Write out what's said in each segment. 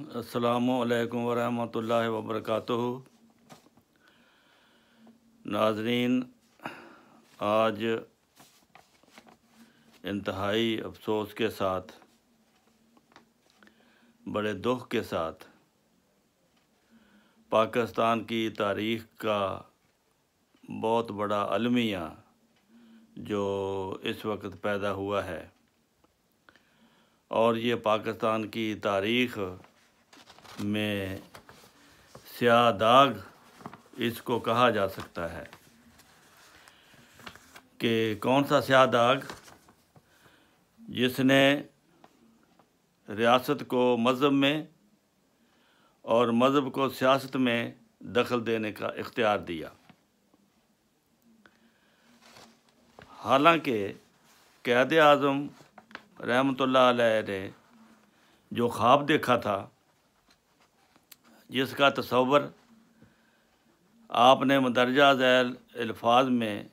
السلام علیکم ورحمۃ اللہ وبرکاتہ۔ ناظرین، آج انتہائی افسوس کے ساتھ، بڑے دکھ کے ساتھ پاکستان کی تاریخ کا بہت بڑا المیہ جو اس وقت پیدا ہوا ہے، اور یہ پاکستان کی تاریخ میں سیاہ داغ اس کو کہا جا سکتا ہے کہ کون سا سیاہ داغ؟ جس نے ریاست کو مذہب میں اور مذہب کو سیاست میں دخل دینے کا اختیار دیا۔ حالانکہ قائد اعظم رحمۃ اللہ علیہ نے جو خواب دیکھا تھا، جس کا تصور آپ نے مندرجہ ذیل الفاظ میں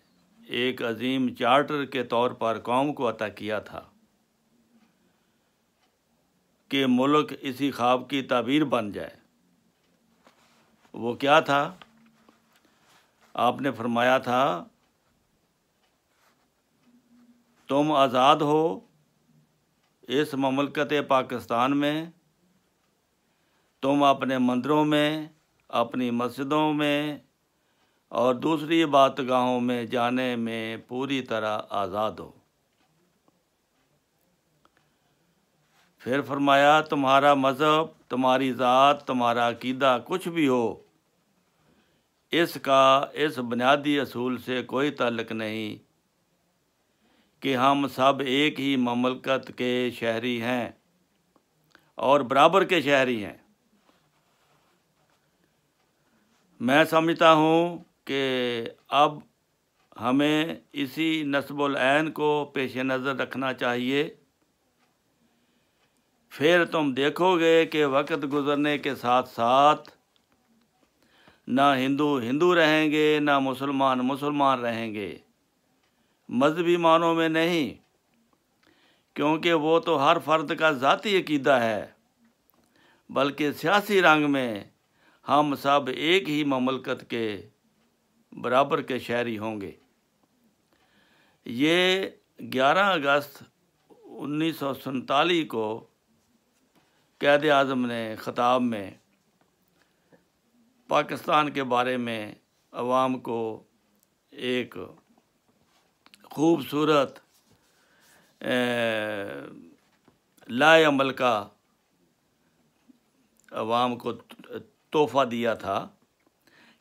ایک عظیم چارٹر کے طور پر قوم کو عطا کیا تھا کہ ملک اسی خواب کی تعبیر بن جائے، وہ کیا تھا؟ آپ نے فرمایا تھا، تم آزاد ہو اس مملکت پاکستان میں، تم اپنے مندروں میں، اپنی مسجدوں میں اور دوسری عبادت گاہوں میں جانے میں پوری طرح آزاد ہو۔ پھر فرمایا، تمہارا مذہب، تمہاری ذات، تمہارا عقیدہ کچھ بھی ہو، اس کا اس بنیادی اصول سے کوئی تعلق نہیں کہ ہم سب ایک ہی مملکت کے شہری ہیں اور برابر کے شہری ہیں۔ میں سمجھتا ہوں کہ اب ہمیں اسی نصب العین کو پیش نظر رکھنا چاہیے۔ پھر تم دیکھو گے کہ وقت گزرنے کے ساتھ ساتھ نہ ہندو ہندو رہیں گے، نہ مسلمان مسلمان رہیں گے، مذہبی معنوں میں نہیں، کیونکہ وہ تو ہر فرد کا ذاتی عقیدہ ہے، بلکہ سیاسی رنگ میں ہم سب ایک ہی مملکت کے برابر کے شہری ہوں گے۔ یہ 11 اگست 1947 کو قائد اعظم نے خطاب میں پاکستان کے بارے میں عوام کو ایک خوبصورت لائے عمل کا عوام کو تحفہ دیا تھا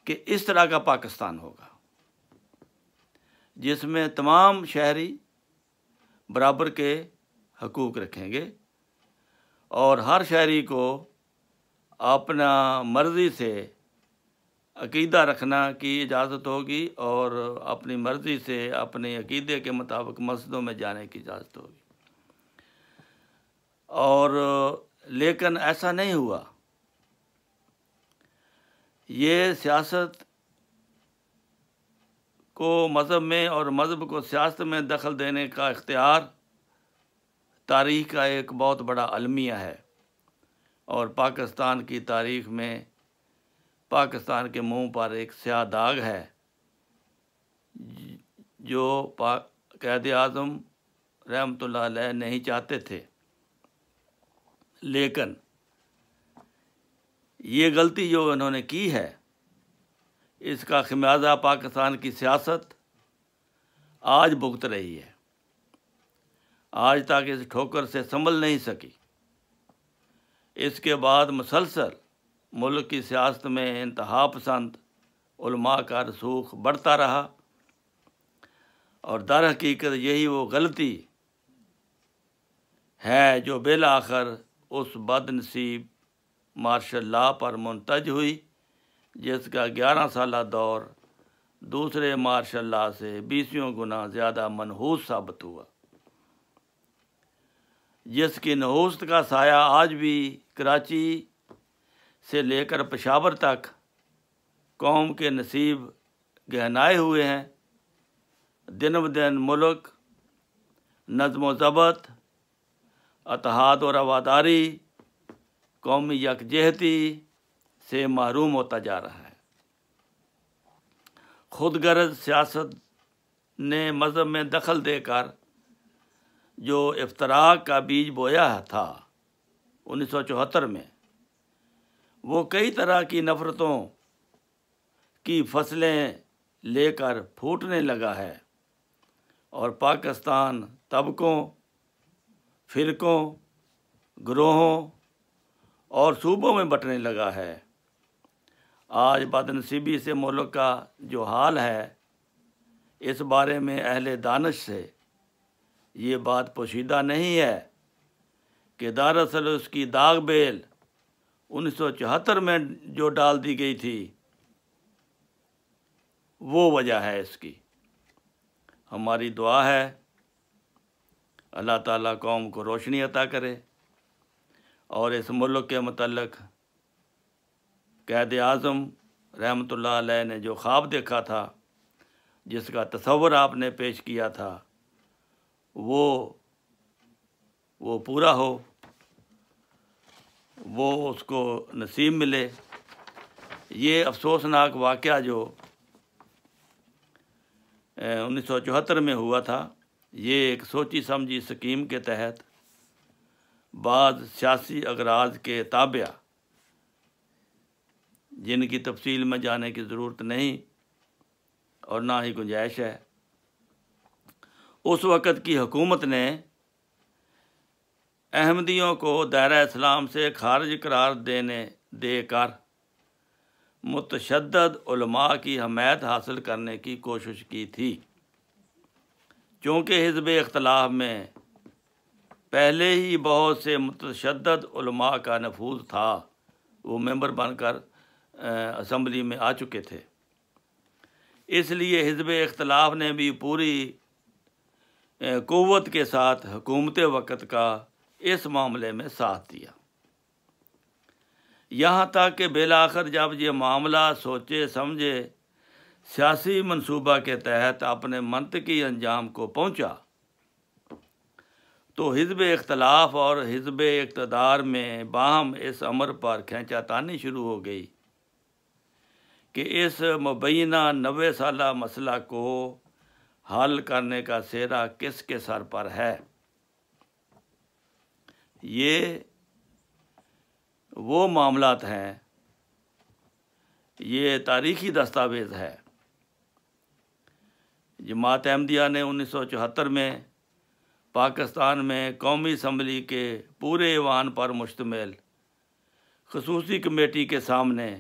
کہ اس طرح کا پاکستان ہوگا جس میں تمام شہری برابر کے حقوق رکھیں گے اور ہر شہری کو اپنا مرضی سے عقیدہ رکھنا کی اجازت ہوگی اور اپنی مرضی سے اپنے عقیدے کے مطابق مسجدوں میں جانے کی اجازت ہوگی۔ اور لیکن ایسا نہیں ہوا۔ یہ سیاست کو مذہب میں اور مذہب کو سیاست میں دخل دینے کا اختیار تاریخ کا ایک بہت بڑا المیہ ہے، اور پاکستان کی تاریخ میں پاکستان کے منہ پر ایک سیاہ داغ ہے جو قائد اعظم رحمۃ اللہ علیہ نہیں چاہتے تھے۔ لیکن یہ غلطی جو انہوں نے کی ہے، اس کا خمیازہ پاکستان کی سیاست آج بھگت رہی ہے، آج تک اس ٹھوکر سے سنبھل نہیں سکی۔ اس کے بعد مسلسل ملک کی سیاست میں انتہا پسند علماء کا رسوخ بڑھتا رہا، اور در حقیقت یہی وہ غلطی ہے جو بالآخر اس بد نصیب مارشل لاء پر منتج ہوئی، جس کا 11 سالہ دور دوسرے مارشل لاء سے 20 گنا زیادہ منحوس ثابت ہوا، جس کی نحوست کا سایہ آج بھی کراچی سے لے کر پشاور تک قوم کے نصیب گہنائے ہوئے ہیں۔ دن بدن ملک نظم و ضبط، اتحاد و رواداری قومی یکجہتی سے محروم ہوتا جا رہا ہے۔ خود غرض سیاست نے مذہب میں دخل دے کر جو افتراق کا بیج بویا تھا 1974 میں، وہ کئی طرح کی نفرتوں کی فصلیں لے کر پھوٹنے لگا ہے اور پاکستان طبقوں، فرقوں، گروہوں اور صوبوں میں بٹنے لگا ہے۔ آج بدنصیبی سے ملک کا جو حال ہے، اس بارے میں اہل دانش سے یہ بات پوشیدہ نہیں ہے کہ دراصل اس کی داغ بیل 1974 میں جو ڈال دی گئی تھی وہ وجہ ہے اس کی۔ ہماری دعا ہے اللہ تعالیٰ قوم کو روشنی عطا کرے اور اس ملک کے متعلق قائد اعظم رحمۃ اللہ علیہ نے جو خواب دیکھا تھا، جس کا تصور آپ نے پیش کیا تھا، وہ پورا ہو، وہ اس کو نصیب ملے۔ یہ افسوسناک واقعہ جو 1974 میں ہوا تھا، یہ ایک سوچی سمجھی اسکیم کے تحت بعض سیاسی اغراض کے تابع، جن کی تفصیل میں جانے کی ضرورت نہیں اور نہ ہی گنجائش ہے، اس وقت کی حکومت نے احمدیوں کو دائرہ اسلام سے خارج قرار دے کر متشدد علماء کی حمایت حاصل کرنے کی کوشش کی تھی۔ چونکہ حزب اختلاف میں پہلے ہی بہت سے متشدد علماء کا نفوذ تھا، وہ ممبر بن کر اسمبلی میں آ چکے تھے، اس لیے حزب اختلاف نے بھی پوری قوت کے ساتھ حکومت وقت کا اس معاملے میں ساتھ دیا، یہاں تک کہ بالآخر جب یہ معاملہ سوچے سمجھے سیاسی منصوبہ کے تحت اپنے منطقی انجام کو پہنچا، تو حزب اختلاف اور حزب اقتدار میں باہم اس امر پر کھینچا تانی شروع ہو گئی کہ اس مبینہ 90 سالہ مسئلہ کو حل کرنے کا سہرا کس کے سر پر ہے۔ یہ وہ معاملات ہیں، یہ تاریخی دستاویز ہے۔ جماعت احمدیہ نے 1974 میں پاکستان میں قومی اسمبلی کے پورے ایوان پر مشتمل خصوصی کمیٹی کے سامنے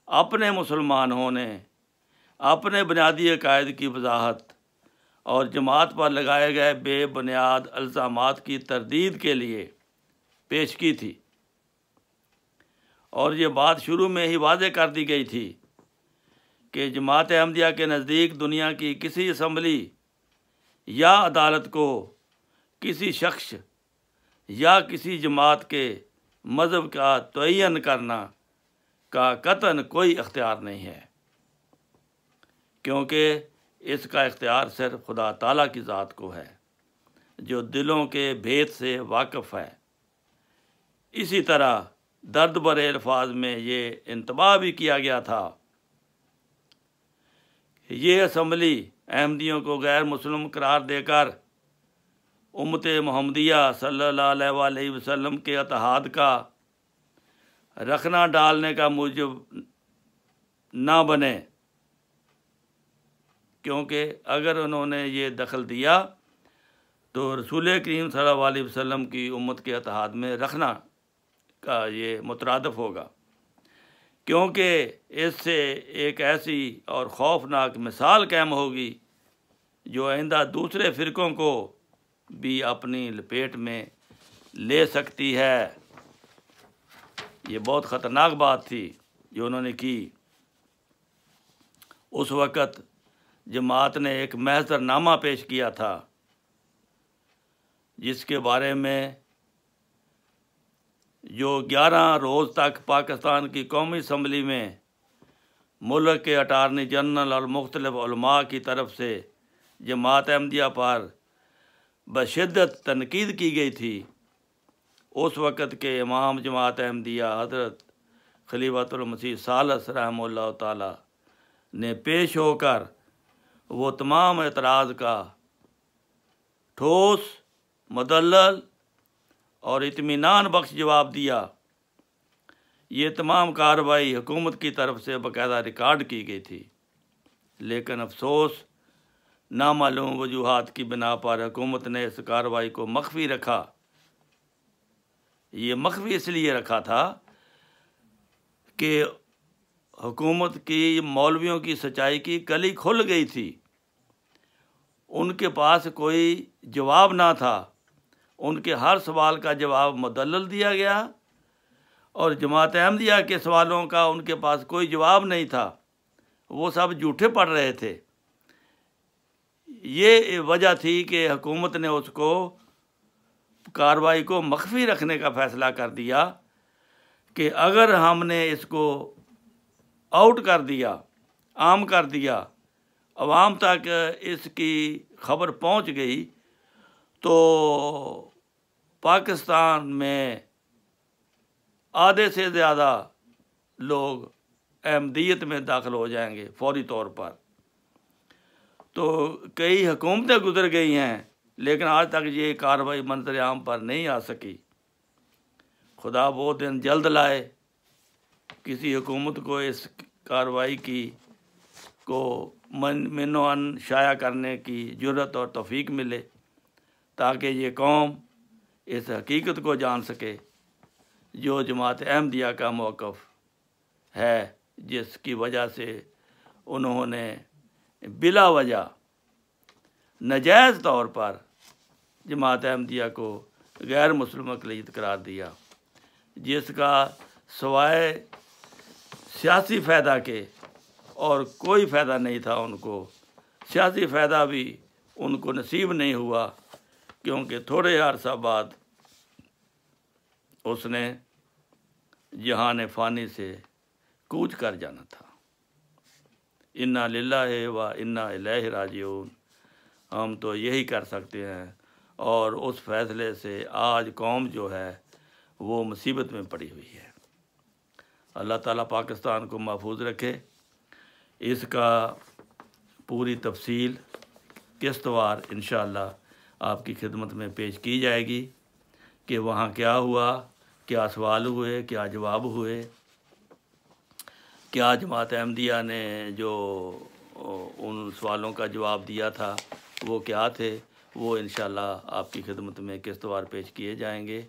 اپنے مسلمان ہونے، اپنے بنیادی عقائد کی وضاحت اور جماعت پر لگائے گئے بے بنیاد الزامات کی تردید کے لیے پیش کی تھی، اور یہ بات شروع میں ہی واضح کر دی گئی تھی کہ جماعت احمدیہ کے نزدیک دنیا کی کسی اسمبلی یا عدالت کو کسی شخص یا کسی جماعت کے مذہب کا تعین کرنا کا قطعاً کوئی اختیار نہیں ہے، کیونکہ اس کا اختیار صرف خدا تعالیٰ کی ذات کو ہے، جو دلوں کے بھید سے واقف ہے۔ اسی طرح درد بھرے الفاظ میں یہ انتباہ بھی کیا گیا تھا، یہ اسمبلی احمدیوں کو غیر مسلم قرار دے کر امت محمدیہ صلی اللہ علیہ وآلہ وسلم کے اتحاد کا رخنہ ڈالنے کا موجب نہ بنے، کیونکہ اگر انہوں نے یہ دخل دیا تو رسول کریم صلی اللہ علیہ وسلم کی امت کے اتحاد میں رکھنا کا یہ مترادف ہوگا، کیونکہ اس سے ایک ایسی اور خوفناک مثال قائم ہوگی جو آئندہ دوسرے فرقوں کو بھی اپنی لپیٹ میں لے سکتی ہے۔ یہ بہت خطرناک بات تھی جو انہوں نے کی۔ اس وقت جماعت نے ایک محضر نامہ پیش کیا تھا، جس کے بارے میں جو 11 روز تک پاکستان کی قومی اسمبلی میں ملک کے اٹارنی جنرل اور مختلف علماء کی طرف سے جماعت احمدیہ پر بشدت تنقید کی گئی تھی، اس وقت کے امام جماعت احمدیہ حضرت خلیفۃ المسیح ثالث رحمہ اللہ تعالی نے پیش ہو کر وہ تمام اعتراض کا ٹھوس، مدلل اور اطمینان بخش جواب دیا۔ یہ تمام کارروائی حکومت کی طرف سے باقاعدہ ریکارڈ کی گئی تھی، لیکن افسوس نامعلوم وجوہات کی بنا پر حکومت نے اس کارروائی کو مخفی رکھا۔ یہ مخفی اس لیے رکھا تھا کہ حکومت کی مولویوں کی سچائی کی کلی کھل گئی تھی، ان کے پاس کوئی جواب نہ تھا، ان کے ہر سوال کا جواب مدلل دیا گیا اور جماعت احمدیہ کے سوالوں کا ان کے پاس کوئی جواب نہیں تھا، وہ سب جھوٹے پڑ رہے تھے۔ یہ وجہ تھی کہ حکومت نے اس کو کارروائی کو مخفی رکھنے کا فیصلہ کر دیا کہ اگر ہم نے اس کو آؤٹ کر دیا، عام کر دیا، عوام تک اس کی خبر پہنچ گئی تو پاکستان میں آدھے سے زیادہ لوگ احمدیت میں داخل ہو جائیں گے فوری طور پر۔ تو کئی حکومتیں گزر گئی ہیں لیکن آج تک یہ کارروائی منظر عام پر نہیں آ سکی۔ خدا وہ دن جلد لائے، کسی حکومت کو اس کارروائی کو من و عن شائع کرنے کی جرأت اور توفیق ملے، تاکہ یہ قوم اس حقیقت کو جان سکے جو جماعت احمدیہ کا موقف ہے، جس کی وجہ سے انہوں نے بلا وجہ ناجائز طور پر جماعت احمدیہ کو غیر مسلم اقلیت قرار دیا، جس کا سوائے سیاسی فائدہ کے اور کوئی فائدہ نہیں تھا ان کو۔ سیاسی فائدہ بھی ان کو نصیب نہیں ہوا، کیونکہ تھوڑے عرصہ بعد اس نے جہان فانی سے کوچ کر جانا تھا۔ انا للہ و انا الیہ راجعون۔ ہم تو یہی کر سکتے ہیں، اور اس فیصلے سے آج قوم جو ہے وہ مصیبت میں پڑی ہوئی ہے۔ اللہ تعالیٰ پاکستان کو محفوظ رکھے۔ اس کا پوری تفصیل قسطوار انشاءاللہ آپ کی خدمت میں پیش کی جائے گی کہ وہاں کیا ہوا، کیا سوال ہوئے، کیا جواب ہوئے، کیا جماعت احمدیہ نے جو ان سوالوں کا جواب دیا تھا وہ کیا تھے، وہ انشاءاللہ آپ کی خدمت میں قسطوار پیش کیے جائیں گے۔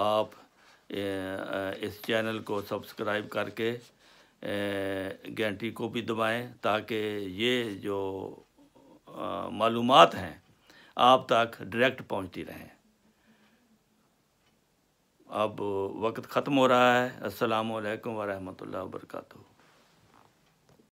آپ اس چینل کو سبسکرائب کر کے گھنٹی کو بھی دبائیں تاکہ یہ جو معلومات ہیں آپ تک ڈائریکٹ پہنچتی رہیں۔ اب وقت ختم ہو رہا ہے۔ السلام علیکم ورحمۃ اللہ وبرکاتہ۔